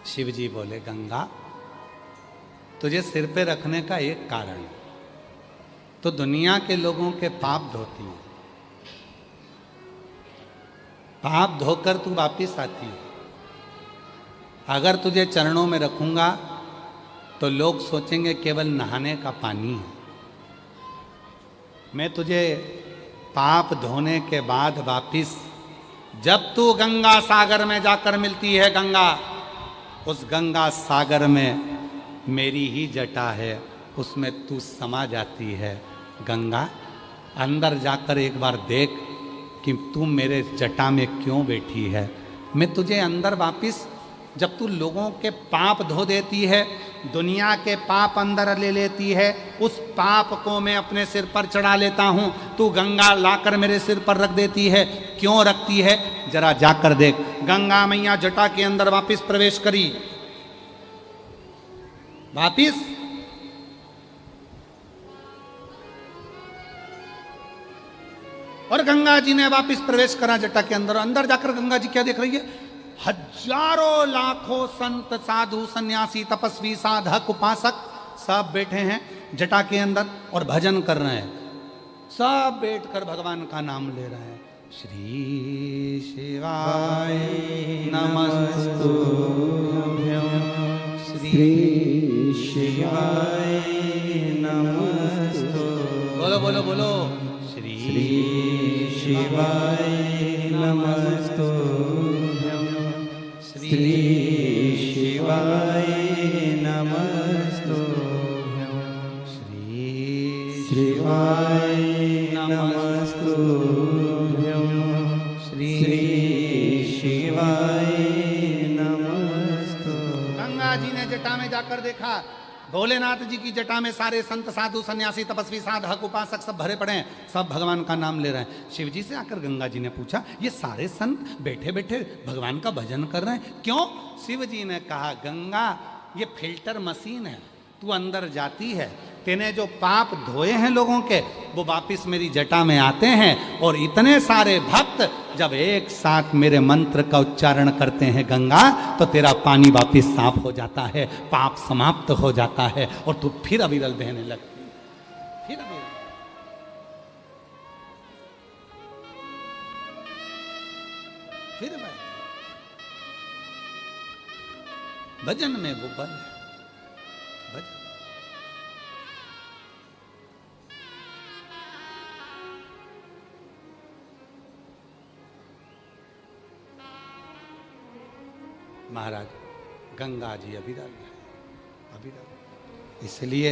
शिव जी बोले, गंगा तुझे सिर पे रखने का एक कारण, तो दुनिया के लोगों के पाप धोती है, पाप धोकर तू वापिस आती है। अगर तुझे चरणों में रखूंगा तो लोग सोचेंगे केवल नहाने का पानी है। मैं तुझे पाप धोने के बाद वापिस, जब तू गंगा सागर में जाकर मिलती है, गंगा, उस गंगा सागर में मेरी ही जटा है, उसमें तू समा जाती है। गंगा अंदर जाकर एक बार देख कि तू मेरे जटा में क्यों बैठी है। मैं तुझे अंदर वापिस, जब तू लोगों के पाप धो देती है, दुनिया के पाप अंदर ले लेती है, उस पाप को मैं अपने सिर पर चढ़ा लेता हूँ। तू गंगा लाकर मेरे सिर पर रख देती है। क्यों रखती है? जरा जाकर देख। गंगा मैया जटा के अंदर वापिस प्रवेश करी, वापिस और गंगा जी ने वापिस प्रवेश करा जटा के अंदर। अंदर जाकर गंगा जी क्या देख रही है? हजारों लाखों संत, साधु, सन्यासी, तपस्वी, साधक, उपासक सब बैठे हैं जटा के अंदर और भजन कर रहे हैं। सब बैठकर भगवान का नाम ले रहे हैं। श्री शिवाय नमस्तुभ्यं, श्री शिवाय नमस्तु। बोलो बोलो बोलो। श्री शिवाय नमस्तुभ्यं, श्री शिवाय नमस्तुभ्यं, श्री शिवाय नमस्तुभ्यं, श्री शिवाय नमस्तु। गंगा जी ने जटा में जाकर देखा, भोलेनाथ जी की जटा में सारे संत, साधु, सन्यासी, तपस्वी, साधक, उपासक सब भरे पड़े हैं, सब भगवान का नाम ले रहे हैं। शिव जी से आकर गंगा जी ने पूछा, ये सारे संत बैठे बैठे भगवान का भजन कर रहे हैं, क्यों? शिव जी ने कहा, गंगा ये फिल्टर मशीन है, तू अंदर जाती है, तेने जो पाप धोए हैं लोगों के, वो वापिस मेरी जटा में आते हैं, और इतने सारे भक्त जब एक साथ मेरे मंत्र का उच्चारण करते हैं गंगा, तो तेरा पानी वापिस साफ हो जाता है, पाप समाप्त हो जाता है, और तू फिर अविरल बहने लगती है, फिर अविरल। फिर भजन में वो बल है, भजन। महाराज गंगा जी अविरल है, अविरल। इसलिए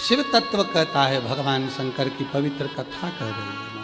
शिव तत्व कहता है, भगवान शंकर की पवित्र कथा कह रही है।